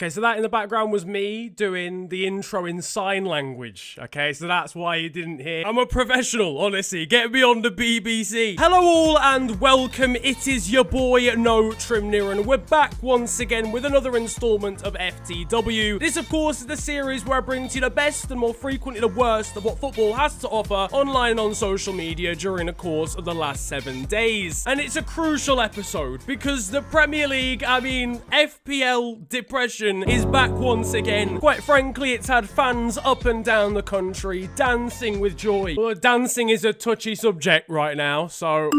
Okay, so that in the background was me doing the intro in sign language. Okay, so that's why you didn't hear. I'm a professional, honestly. Get me on the BBC. Hello all and welcome. It is your boy, No Trim Near, and we're back once again with another installment of FTW. This, of course, is the series where I bring to you the best and more frequently the worst of what football has to offer online and on social media during the course of the last 7 days. And it's a crucial episode because the Premier League, FPL depression is back once again. Quite frankly, it's had fans up and down the country dancing with joy. Well, dancing is a touchy subject right now, so...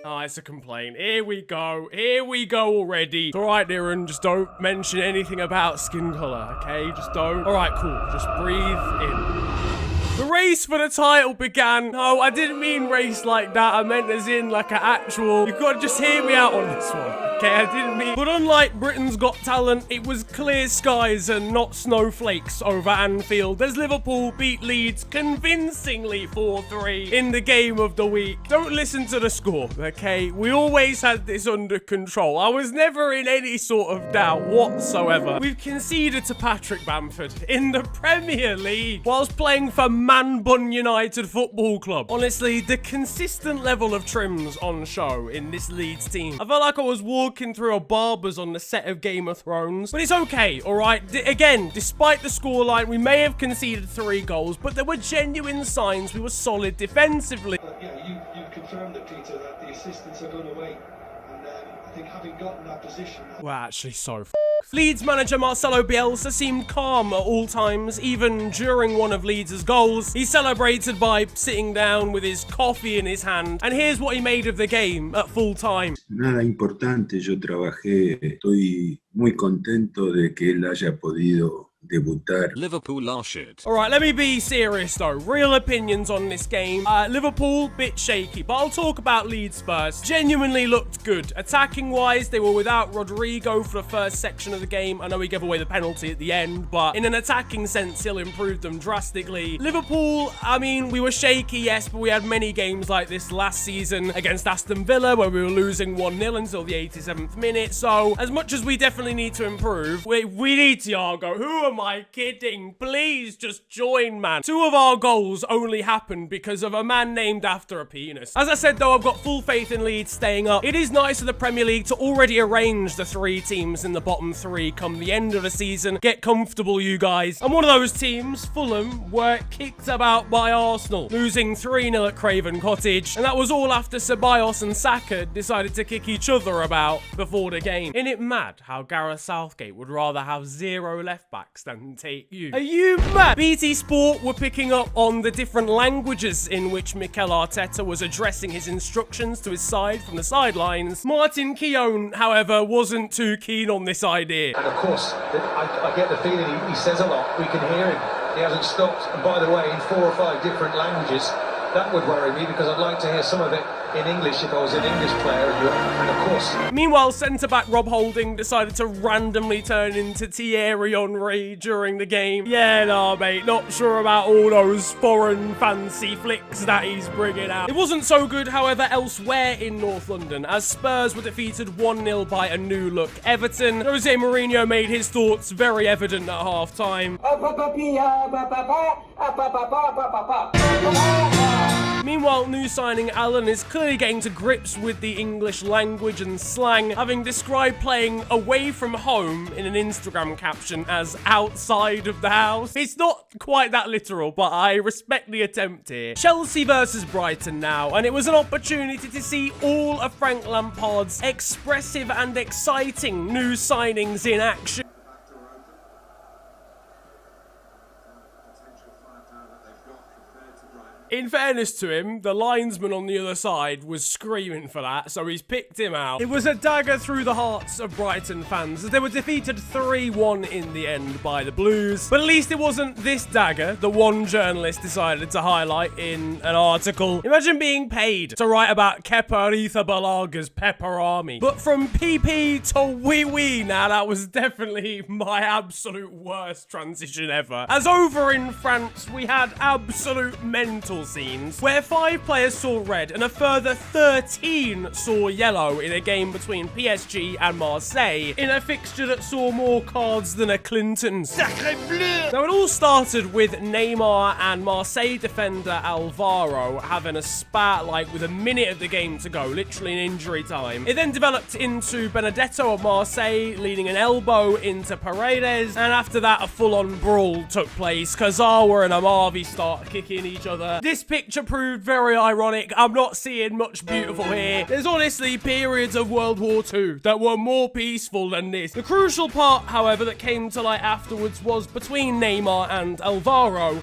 Oh, it's a complaint. Here we go. Here we go already. It's alright, Darren. Just don't mention anything about skin color, okay? Just don't. Alright, cool. Just breathe in. The race for the title began. No, I didn't mean race like that. I meant as in like an actual... You've got to just hear me out on this one. Okay, I didn't mean... But unlike Britain's Got Talent, it was clear skies and not snowflakes over Anfield as Liverpool beat Leeds convincingly 4-3 in the game of the week. Don't listen to the score, okay? We always had this under control. I was never in any sort of doubt whatsoever. We've conceded to Patrick Bamford in the Premier League whilst playing for Man-Bun United Football Club. Honestly, the consistent level of trims on show in this Leeds team. I felt like I was walking through a barber's on the set of Game of Thrones. But it's okay, alright? Again, despite the scoreline, we may have conceded 3 goals, but there were genuine signs we were solid defensively. Yeah, you've confirmed it, Peter, that the assistants are going away. And I think having gotten that position... We're actually so Leeds manager Marcelo Bielsa seemed calm at all times, even during one of Leeds' goals. He celebrated by sitting down with his coffee in his hand, and here's what he made of the game at full time. Nada importante, yo trabajé, estoy muy contento de que él haya podido debutar. Liverpool are shit. Alright, let me be serious though. Real opinions on this game. Liverpool, bit shaky, but I'll talk about Leeds first. Genuinely looked good. Attacking wise, they were without Rodrigo for the first section of the game. I know he gave away the penalty at the end, but in an attacking sense, he'll improve them drastically. Liverpool, we were shaky, yes, but we had many games like this last season against Aston Villa where we were losing 1-0 until the 87th minute. So, as much as we definitely need to improve, we need Thiago. Who am I kidding? Please just join, man. 2 of our goals only happened because of a man named after a penis. As I said, though, I've got full faith in Leeds staying up. It is nice of the Premier League to already arrange the 3 teams in the bottom 3 come the end of the season. Get comfortable, you guys. And one of those teams, Fulham, were kicked about by Arsenal, losing 3-0 at Craven Cottage. And that was all after Ceballos and Saka decided to kick each other about before the game. Isn't it mad how Gareth Southgate would rather have 0 left-backs than take you? Are you mad? BT Sport were picking up on the different languages in which Mikel Arteta was addressing his instructions to his side from the sidelines. Martin Keown, however, wasn't too keen on this idea. And of course, I get the feeling he says a lot. We can hear him. He hasn't stopped. And by the way, in 4 or 5 different languages. That would worry me because I'd like to hear some of it in English if I was an English player, and of course. Meanwhile, centre-back Rob Holding decided to randomly turn into Thierry Henry during the game. Yeah, nah, mate, not sure about all those foreign fancy flicks that he's bringing out. It wasn't so good, however, elsewhere in North London, as Spurs were defeated 1-0 by a new-look Everton. Jose Mourinho made his thoughts very evident at half-time. Meanwhile, new signing Alan is clearly getting to grips with the English language and slang, having described playing away from home in an Instagram caption as outside of the house. It's not quite that literal, but I respect the attempt here. Chelsea versus Brighton now, and it was an opportunity to see all of Frank Lampard's expressive and exciting new signings in action. In fairness to him, the linesman on the other side was screaming for that, so he's picked him out. It was a dagger through the hearts of Brighton fans as they were defeated 3-1 in the end by the Blues. But at least it wasn't this dagger that one journalist decided to highlight in an article. Imagine being paid to write about Kepa Arrizabalaga's Pepper Army. But from PP to wee wee, now that was definitely my absolute worst transition ever. As over in France, we had absolute mental rival scenes, where 5 players saw red and a further 13 saw yellow in a game between PSG and Marseille, in a fixture that saw more cards than a Clinton's. Sacré bleu! Now, it all started with Neymar and Marseille defender Alvaro having a spat like with a minute of the game to go, literally in injury time. It then developed into Benedetto of Marseille leading an elbow into Paredes, and after that a full-on brawl took place. Kazawa and Amavi start kicking each other. This picture proved very ironic. I'm not seeing much beautiful here. There's honestly periods of World War II that were more peaceful than this. The crucial part, however, that came to light afterwards was between Neymar and Alvaro,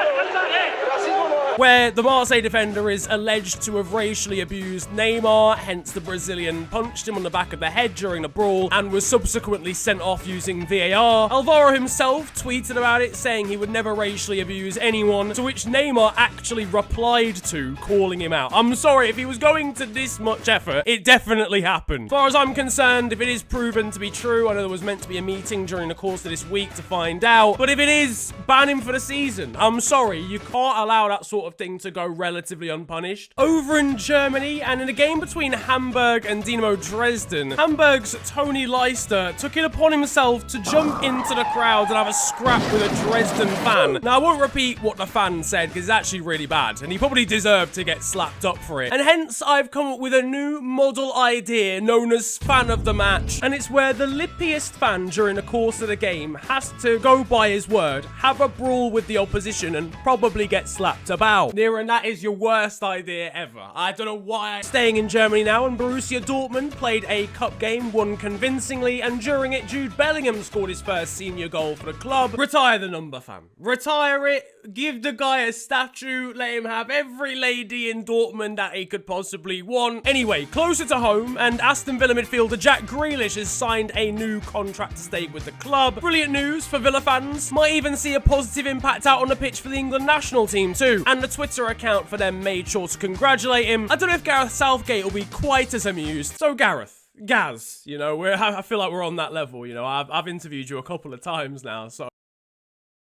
where the Marseille defender is alleged to have racially abused Neymar, hence the Brazilian punched him on the back of the head during the brawl and was subsequently sent off using VAR. Alvaro himself tweeted about it, saying he would never racially abuse anyone, to which Neymar actually replied to, calling him out. I'm sorry, if he was going to this much effort, it definitely happened. As far as I'm concerned, if it is proven to be true, I know there was meant to be a meeting during the course of this week to find out, but if it is, ban him for the season. I'm sorry, you can't allow that sort of thing to go relatively unpunished. Over in Germany, and in a game between Hamburg and Dynamo Dresden, Hamburg's Tony Leister took it upon himself to jump into the crowd and have a scrap with a Dresden fan. Now, I won't repeat what the fan said because it's actually really bad, and he probably deserved to get slapped up for it. And hence, I've come up with a new model idea known as Fan of the Match, and it's where the lippiest fan during the course of the game has to go by his word, have a brawl with the opposition, and probably get slapped about. And that is your worst idea ever. I don't know why. Staying in Germany now, and Borussia Dortmund played a cup game, won convincingly, and during it, Jude Bellingham scored his first senior goal for the club. Retire the number, fam. Retire it. Give the guy a statue. Let him have every lady in Dortmund that he could possibly want. Anyway, closer to home, and Aston Villa midfielder Jack Grealish has signed a new contract to stay with the club. Brilliant news for Villa fans. Might even see a positive impact out on the pitch for the England national team too. And the Twitter account for them made sure to congratulate him. I don't know if Gareth Southgate will be quite as amused. So Gareth, Gaz, you know, I feel like we're on that level, you know. I've interviewed you a couple of times now, so...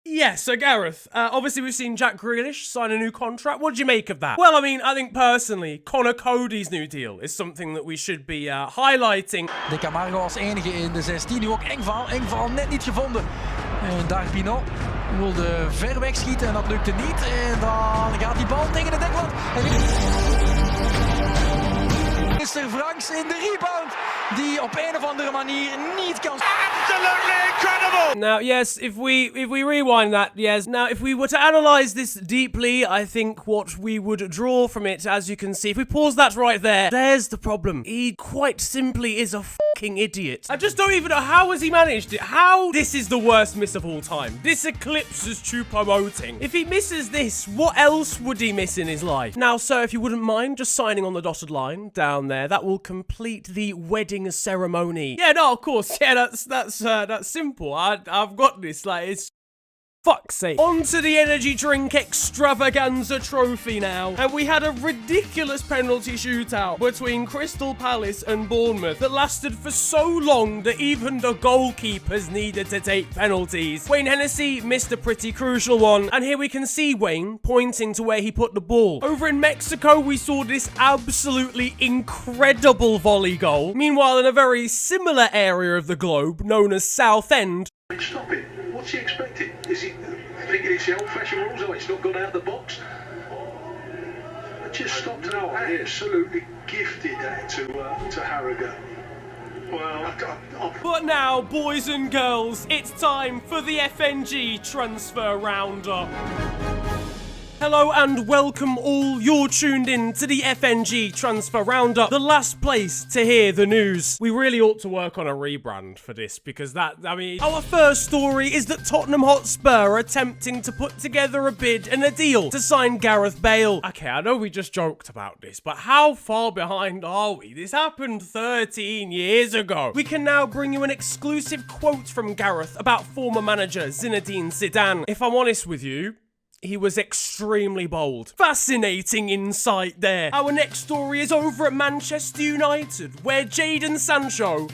Yeah, so Gareth, obviously we've seen Jack Grealish sign a new contract. What did you make of that? Well, I mean, I think personally, Connor Cody's new deal is something that we should be highlighting. De Camargo als enige in de 16, nu ook Engval net niet gevonden. En daar Pinot wilde ver weg schieten en dat lukte niet. En dan gaat die bal tegen de deklat. Mr. Franks in de rebound, die op een of andere manier niet kan... Absolutely incredible! Now, yes, if we rewind that, yes. Now, if we were to analyze this deeply, I think what we would draw from it, as you can see, if we pause that right there, there's the problem. He quite simply is a fucking idiot. I just don't even know how has he managed it. How? This is the worst miss of all time. This eclipses Choupo-Moting. If he misses this, what else would he miss in his life? Now, sir, if you wouldn't mind just signing on the dotted line down there, that will complete the wedding ceremony. Yeah, no, of course. Yeah, that's simple. I've got this. Like, it's fuck's sake. On to the energy drink extravaganza trophy now. And we had a ridiculous penalty shootout between Crystal Palace and Bournemouth that lasted for so long that even the goalkeepers needed to take penalties. Wayne Hennessy missed a pretty crucial one, and here we can see Wayne pointing to where he put the ball. Over in Mexico, we saw this absolutely incredible volley goal. Meanwhile, in a very similar area of the globe, known as Southend, stop it. What's he expecting? Is he thinking it's the old-fashioned rules? Oh, it's not gone out of the box. I just stopped and absolutely gifted that to Harrogate. Well, But now, boys and girls, it's time for the FNG Transfer Roundup. Hello and welcome all, you're tuned in to the FNG Transfer Roundup, the last place to hear the news. We really ought to work on a rebrand for this because our first story is that Tottenham Hotspur are attempting to put together a bid and a deal to sign Gareth Bale. Okay, I know we just joked about this, but how far behind are we? This happened 13 years ago. We can now bring you an exclusive quote from Gareth about former manager Zinedine Zidane. If I'm honest with you, he was extremely bold. Fascinating insight there. Our next story is over at Manchester United, where Jadon Sancho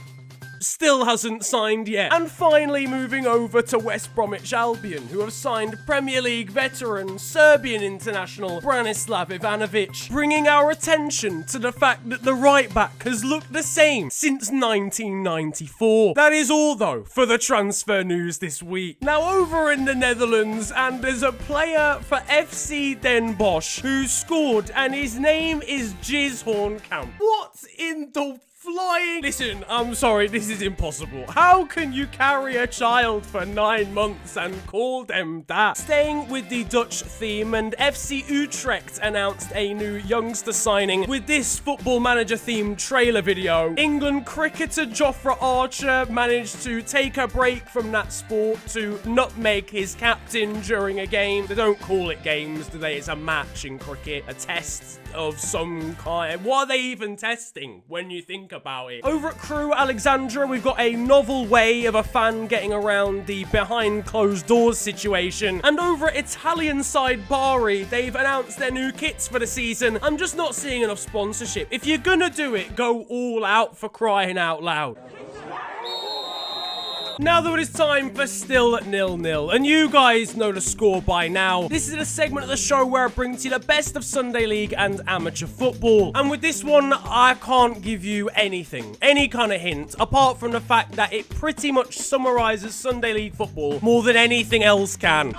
still hasn't signed yet. And finally, moving over to West Bromwich Albion, who have signed Premier League veteran Serbian international Branislav Ivanovic, bringing our attention to the fact that the right back has looked the same since 1994. That is all, though, for the transfer news this week. Now, over in the Netherlands, and there's a player for FC Den Bosch who scored, and his name is Jiz Hornkamp. What in the flying... Listen, I'm sorry, this is impossible. How can you carry a child for 9 months and call them that? Staying with the Dutch theme, and FC Utrecht announced a new youngster signing with this Football Manager themed trailer video. England cricketer Jofra Archer managed to take a break from that sport to nutmeg his captain during a game. They don't call it games, do they? It's a match in cricket, a test of some kind. What are they even testing when you think about it? Over at Crew Alexandra, we've got a novel way of a fan getting around the behind closed doors situation. And over at Italian side Bari, they've announced their new kits for the season. I'm just not seeing enough sponsorship. If you're gonna do it, go all out, for crying out loud. Now though, it is time for Still 0-0, and you guys know the score by now. This is a segment of the show where I bring to you the best of Sunday League and amateur football. And with this one, I can't give you anything, any kind of hint, apart from the fact that it pretty much summarises Sunday League football more than anything else can.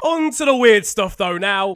On to the weird stuff though now.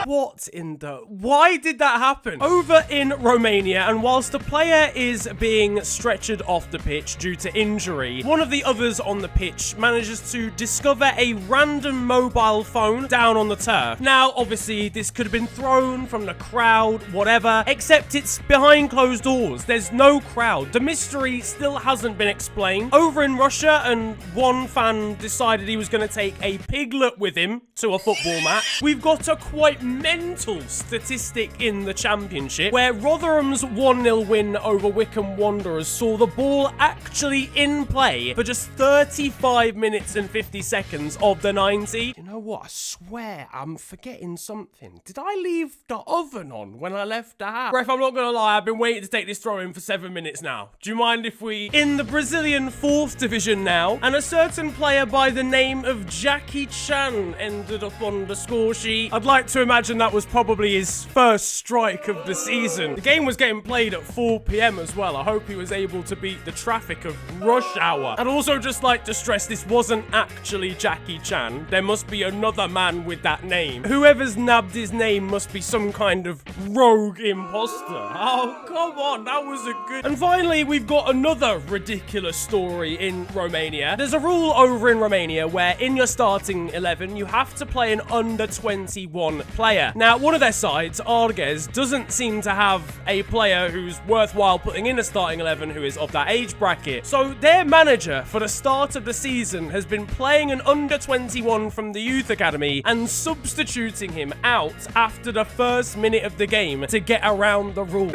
What in the... Why did that happen? Over in Romania, and whilst the player is being stretchered off the pitch due to injury, one of the others on the pitch manages to discover a random mobile phone down on the turf. Now, obviously, this could have been thrown from the crowd, whatever, except it's behind closed doors. There's no crowd. The mystery still hasn't been explained. Over in Russia, and one fan decided he was going to take a piglet with him to a football match. We've got a quite mental statistic in the championship where Rotherham's 1-0 win over Wycombe Wanderers saw the ball actually in play for just 35 minutes and 50 seconds of the 90. You know what? I swear I'm forgetting something. Did I leave the oven on when I left the house? Ref, I'm not gonna lie, I've been waiting to take this throw in for 7 minutes now. Do you mind if we... In the Brazilian 4th division now, and a certain player by the name of Jackie Chan ended up on the score sheet. I'd like to imagine that was probably his first strike of the season. The game was getting played at 4 PM as well. I hope he was able to beat the traffic of rush hour. I'd also just like to stress this wasn't actually Jackie Chan. There must be another man with that name. Whoever's nabbed his name must be some kind of rogue imposter. Oh, come on, that was a good... And finally, we've got another ridiculous story in Romania. There's a rule over in Romania where in your starting 11, you have to play an under 21 player. Now, one of their sides, Arges, doesn't seem to have a player who's worthwhile putting in a starting 11 who is of that age bracket. So their manager for the start of the season has been playing an under 21 from the youth academy and substituting him out after the first minute of the game to get around the rule.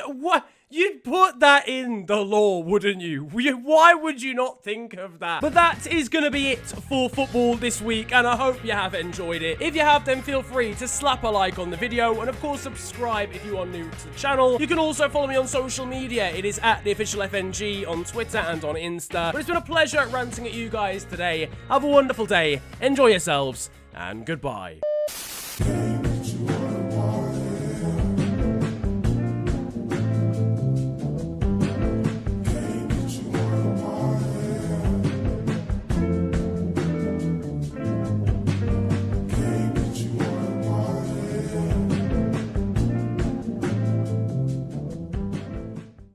What? You'd put that in the law, wouldn't you? Why would you not think of that? But that is going to be it for football this week, and I hope you have enjoyed it. If you have, then feel free to slap a like on the video, and of course subscribe if you are new to the channel. You can also follow me on social media. It is at the official FNG on Twitter and on Insta. But it's been a pleasure ranting at you guys today. Have a wonderful day, enjoy yourselves, and goodbye.